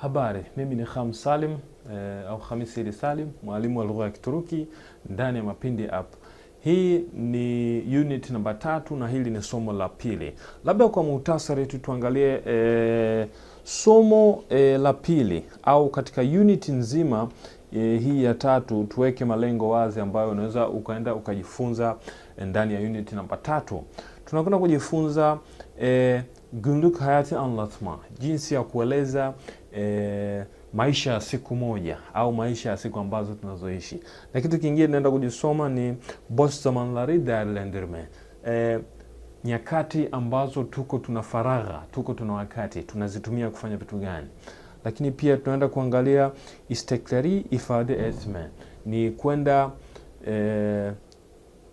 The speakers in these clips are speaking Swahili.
Habari, mimi ni Kham Salim au Khamisi Idi Salim, mwalimu wa lugha ya Kituruki ndani ya Mapindi App. Hii ni unit namba 3 na hili ni somo la pili. Labda kwa muhtasari tuangalie somo la pili au katika unit nzima hii ya 3 tuweke malengo wazi ambayo unaweza ukaenda ukajifunza ndani ya unit namba 3. Tunakwenda kujifunza günlük hayatı anlatma, jinsi ya kueleza maisha ya siku moja au maisha ya siku ambazo tunazoishi. Na kitu kingine naenda kujisoma ni boş zamanları değerlendirme, nyakati ambazo tuna faragha, tuna wakati, tunazitumia kufanya vitu gani. Lakini pia tunaenda kuangalia istekleri ifade etme, ni kwenda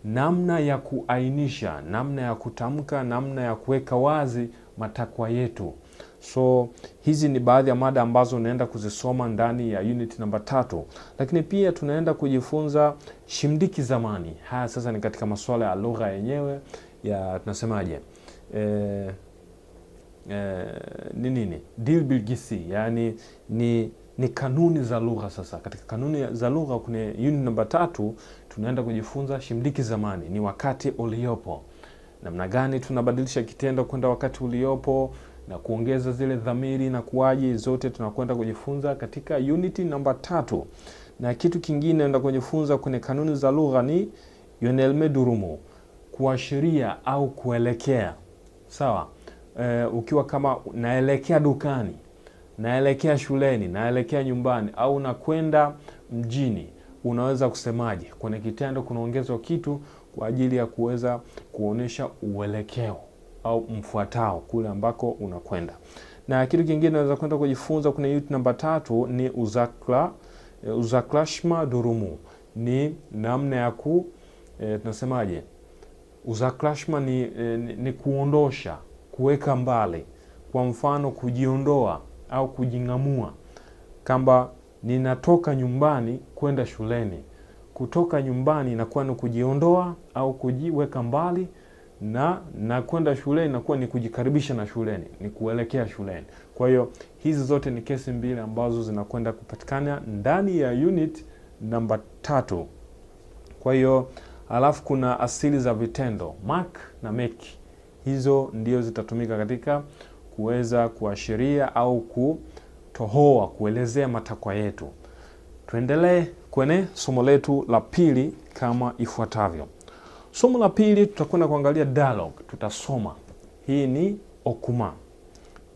namna ya kuainisha, namna ya kutamka, namna ya kuweka wazi matakwa yetu. So hizi ni baadhi ya mada ambazo unaenda kuzisoma ndani ya unit namba 3. Lakini pia tunaenda kujifunza shimdiki zamani. Haya sasa ni katika masuala ya lugha yenyewe ya tunasemaje? Nini? Dil bilgisi, yani ni kanuni za lugha. Sasa katika kanuni za lugha kwenye unit namba 3 tunaenda kujifunza shimdiki zamani, ni wakati uliopo. Namna gani tunabadilisha kitendo kwenda wakati uliopo na kuongeza zile dhamiri na kuwaji, zote tunakwenda kujifunza katika unit namba 3. Na kitu kingine naenda kujifunza kwenye kanuni za lugha ni yönelme durumu, kuashiria au kuelekea. Sawa? Ukiwa kama naelekea dukani, naelekea shuleni, naelekea nyumbani au nakwenda mjini, unaweza kusemaje? Kwenye kitendo kunaongezwa kitu kwa ajili ya kuweza kuonesha uelekeo au mfuatao kule ambako unakwenda. Na kitu kingine unaweza kwenda kujifunza kwenye unit namba 3 ni uzaklaşma durumu, ni namna ya tunasemaje? Uzaklaşma ni kuondosha, kuweka mbali. Kwa mfano kujiondoa au kujingamua, kamba ninatoka nyumbani kwenda shuleni. Kutoka nyumbani inakuwa ni kujiondoa au kujiweka mbali, na kwenda shuleni inakuwa ni kujikaribisha na shuleni, ni kuelekea shuleni. Kwa hiyo hizi zote ni kesi mbili ambazo zinakwenda kupatikana ndani ya unit namba 3. Kwa hiyo alafu kuna asili za vitendo, mak na make. Hizo ndio zitatumika katika kuweza kuashiria au kutohoa, kuelezea matakwa yetu. Tuendelee kwenye somo letu la pili kama ifuatavyo. Somo la pili tutakwenda kuangalia dialogue, tutasoma. Hii ni okuma.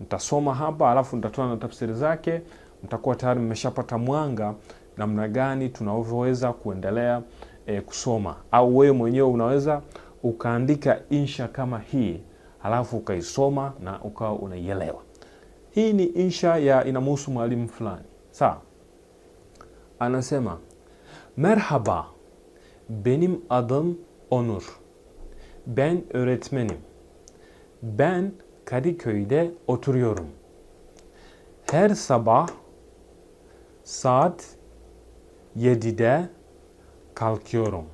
Nitasoma hapa alafu nitatoa na tafsiri zake. Mtakuwa tayari mmeshapata mwanga namna gani tunavyoweza kuendelea kusoma. Au wewe mwenyewe unaweza ukaandika insha kama hii, alafu ukaisoma na ukawa unaielewa. Hii ni insha inamhusu mwalimu fulani. Sawa? Anasema, merhaba, benim adım Onur. Ben öğretmenim. Ben Kadıköy'de oturuyorum. Her sabah saat 7'de kalkıyorum.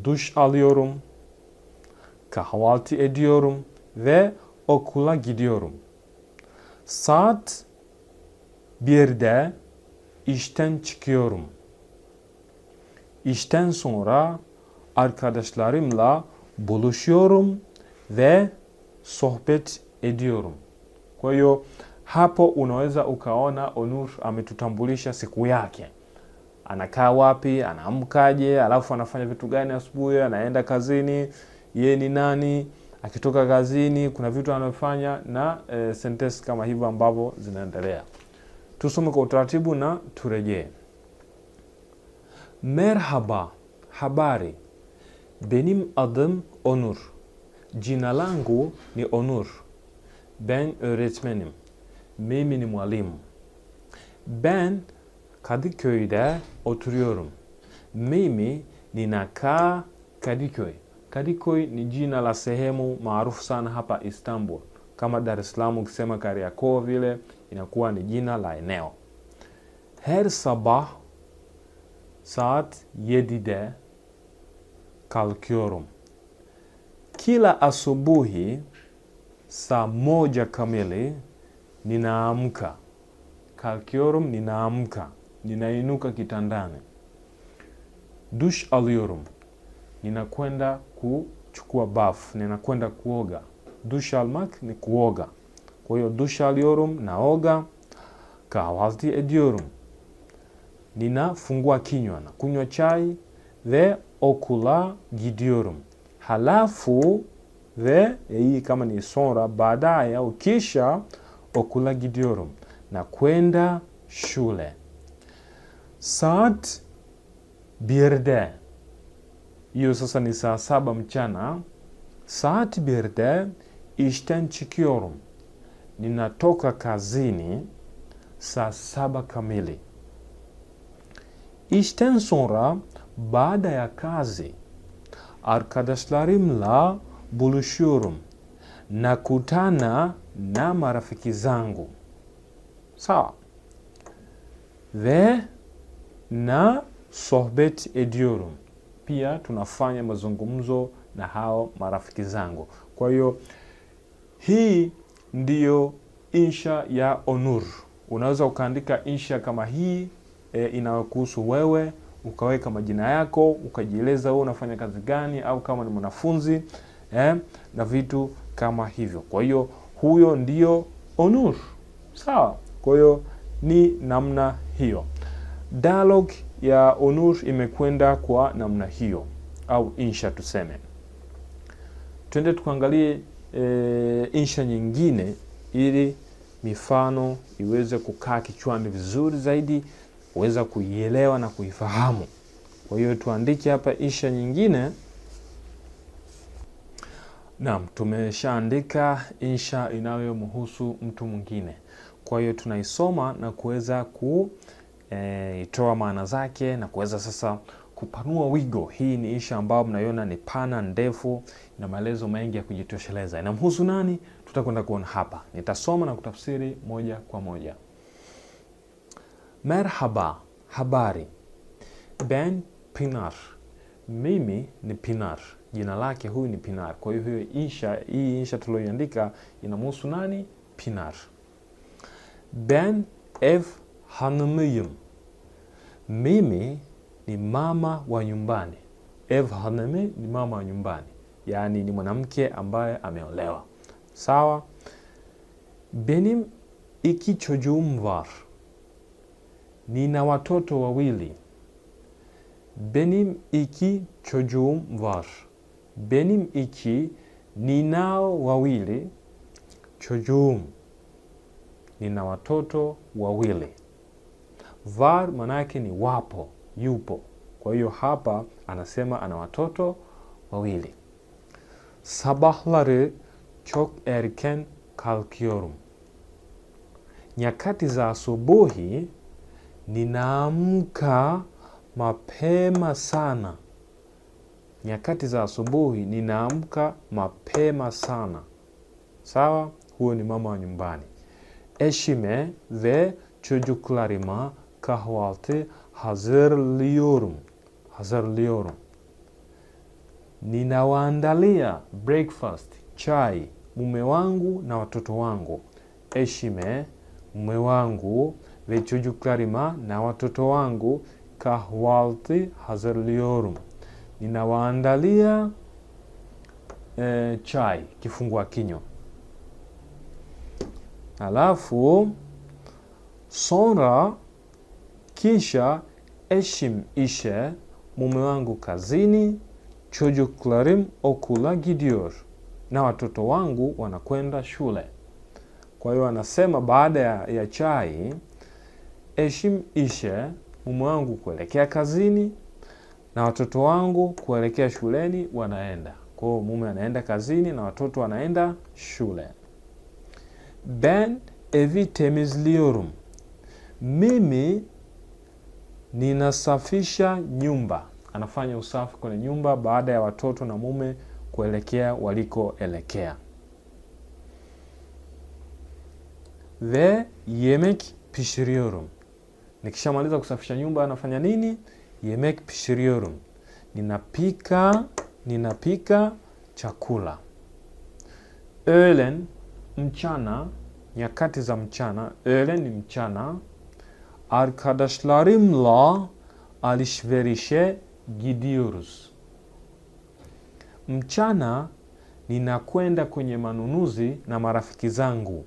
Duş alıyorum, kahvaltı ediyorum ve okula gidiyorum. Saat 1'de işten çıkıyorum. İşten sonra arkadaşlarımla buluşuyorum ve sohbet ediyorum. Kwa hiyo hapo unaweza ukaona Onur ametutambulisha siku yake. Anakaa wapi, anaamkaje, alafu anafanya vitu gani asubuhi, anaenda kazini, yeye ni nani, akitoka kazini kuna vitu anafanya, na sentence kama hivyo ambavyo zinaendelea. Tusome kwa utaratibu na turejee. Merhaba, habari. Benim adım Onur. Jina langu ni Onur. Ben öğretmenim. Mimi ni mwalimu. Ben Kadıköy'de oturuyorum. Mimi ninakaa Kadıköy. Kadıköy ni jina la sehemu maarufu sana hapa Istanbul. Kama Dar es Salaam ukisema Kariakoo vile, inakuwa ni jina la eneo. Her sabah saat 7'de kalkıyorum. Kila asubuhi saa 1 kamili ninaamka. kalkıyorum, ninaamka, ninainuka kitandani. Duş alıyorum, ninakwenda kuchukua bafu, ninakwenda kuoga. Duş almak ni kuoga. Kwa hiyo duş alıyorum, naoga. Kahvaltı ediyorum, ninafungua kinywa, na kunywa chai. Ve okula gidiyorum. Halafu ve hii kama ni sonra, baadaye au kisha, okula gidiyorum, na kwenda shule. Saat 1'de, hiyo sasa ni saa 7 mchana. Saat 1'de işten çıkıyorum, ninatoka kazini saa 7 kamili. İşten sonra, baada ya kazi, arkadaşlarımla buluşuyorum, nakutana na marafiki zangu. Sawa. Ve na sohbet ediyorum, pia tunafanya mazungumzo na hao marafiki zangu. Kwa hiyo hii ndiyo insha ya Onur. Unaweza ukaandika insha kama hii inayokuhusu wewe, ukaweka majina yako, ukajieleza wewe unafanya kazi gani, au kama ni mwanafunzi na vitu kama hivyo. Kwa hiyo huyo ndio Onur. Sawa. Kwa hiyo ni namna hiyo. Dialogue ya Onur imekwenda kwa namna hiyo, au insha tuseme. Twende tukaangalie insha nyingine ili mifano iweze kukaa kichwani vizuri zaidi, uweza kuielewa na kuifahamu. Kwa hiyo tuandike hapa insha nyingine. Naam, tumeshaandika insha inayomhusu mtu mwingine. Kwa hiyo tunaisoma na kuweza kuitoa maana zake na kuweza sasa kupanua wigo. Hii ni insha ambayo mnaiona ni pana, ndefu, ina maelezo mengi ya kujitosheleza. Inamhusu nani? Tutakwenda kuona hapa. Nitasoma na kutafsiri moja kwa moja. Merhaba, habari. Ben Pinar. Mimi ni Pinar. Jina lake huyu ni Pinar. Kwa hiyo hii insha tulioiandika inamhusu nani? Pinar. Ben ev hanımıyım. Mimi ni mama wa nyumbani. Ev hanımı ni mama wa nyumbani, yaani ni mwanamke ambaye ameolewa. Sawa. Benim 2 çocuğum var. Nina watoto wawili. Benim 2 çocuğum var. Benim 2, ninao wawili. Çocuğum, nina watoto wawili. Var manake ni wapo, yupo. Kwa hiyo hapa anasema ana watoto wawili. Sabahları çok erken kalkıyorum. Nyakati za asubuhi ninaamka mapema sana. Nyakati za asubuhi ninaamka mapema sana. Sawa? Huyo ni mama wa nyumbani. Eşime ve çocuklarıma kahvaltı hazırlıyorum. Ninawaandalia breakfast, chai, mume wangu na watoto wangu. Eşime, mume wangu, ve çocuklarıma na watoto wangu, kahvaltı hazırlıyorum. Ninawaandalia chai, kifungua kinywa. Alafu sonra, kisha, eşim işe, mume wangu kazini, çocuklarım okula gidiyor, na watoto wangu wanakwenda shule. Kwa hiyo anasema baada ya chai, eşim işe, mume wangu kuelekea kazini, na watoto wangu kuelekea shuleni wanaenda. Kwa hiyo mume anaenda kazini na watoto wanaenda shule. Ben evi temizliyorum. Mimi ninasafisha nyumba. Anafanya usafi kwenye nyumba baada ya watoto na mume kuelekea walikoelekea. Ve yemek pişiriyorum. Nikishamaliza kusafisha nyumba anafanya nini? Yemek pişiriyorum. Ninapika chakula. Öğlen, mchana, nyakati za mchana, öğle ni mchana, arkadaşlarımla alışverişe gidiyoruz. Mchana ninakwenda kwenye manunuzi na marafiki zangu.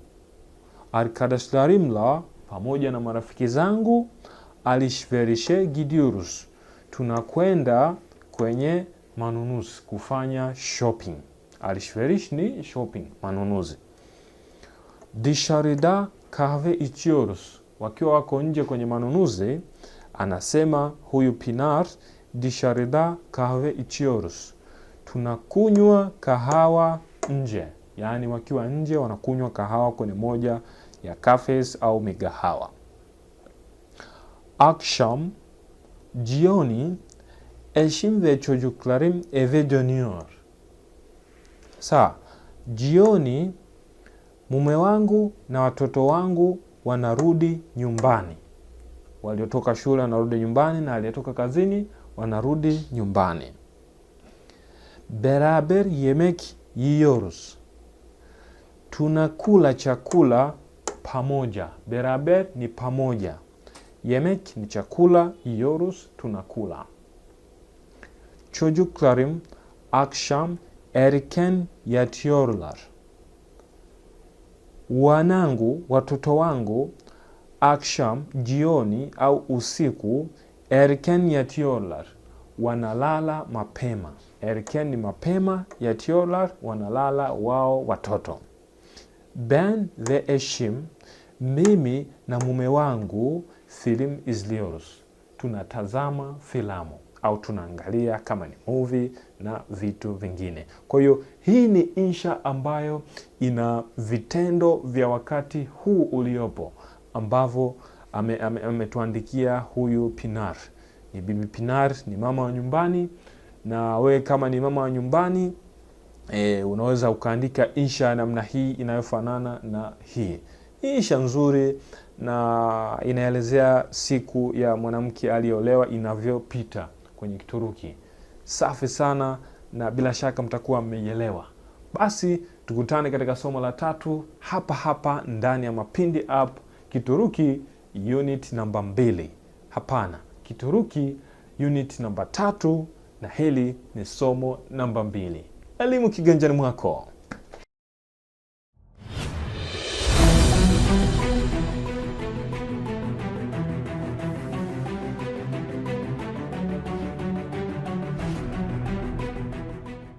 Arkadaşlarımla, pamoja na marafiki zangu, alışverişe gidiyoruz. Tunakwenda kwenye manunuzi, kufanya shopping. Alışveriş ni shopping, manunuzi. Dışarıda kahve içiyoruz. Wakiwa wako nje kwenye manunuzi, anasema huyu Pinar, dışarıda kahve içiyoruz. Tunakunywa kahawa nje. Yani wakiwa nje wanakunywa kahawa kwenye moja ya cafes au migahawa. Akşam, jioni, eşim ve çocuklarım eve dönüyor. Sawa, jioni mume wangu na watoto wangu wanarudi nyumbani. Waliotoka shule wanarudi nyumbani na aliyetoka kazini wanarudi nyumbani. Beraber yemek yiyoruz. Tunakula chakula pamoja. Beraber ni pamoja. Yemek ni chakula, yiyoruz tunakula. Çocuklarım akşam erken yatıyorlar. Wanangu, watoto wangu, akşam, jioni au usiku, erken yatıyorlar. Wanalala mapema. Erken ni mapema, yatıyorlar, wanalala wao watoto. Ben ve eşim, mimi na mume wangu, film izliyoruz. Tunatazama filamu au tunaangalia kama ni movie na vitu vingine. Kwa hiyo hii ni insha ambayo ina vitendo vya wakati huu uliopo ambavyo ametuandikia huyu Pinar. Ni bibi Pinar, ni mama wa nyumbani, na we kama ni mama wa nyumbani unaweza ukaandika insha namna hii inayofanana na hii. Insha nzuri na inaelezea siku ya mwanamke aliyeolewa inavyopita kwenye Kituruki. Safi sana, na bila shaka mtakuwa mmeielewa. Basi tukutane katika somo la 3 hapa hapa ndani ya Mapindi App Kituruki unit namba 2. Hapana, Kituruki unit namba 3, na hili ni somo namba 2. Elimu kiganjani mwako.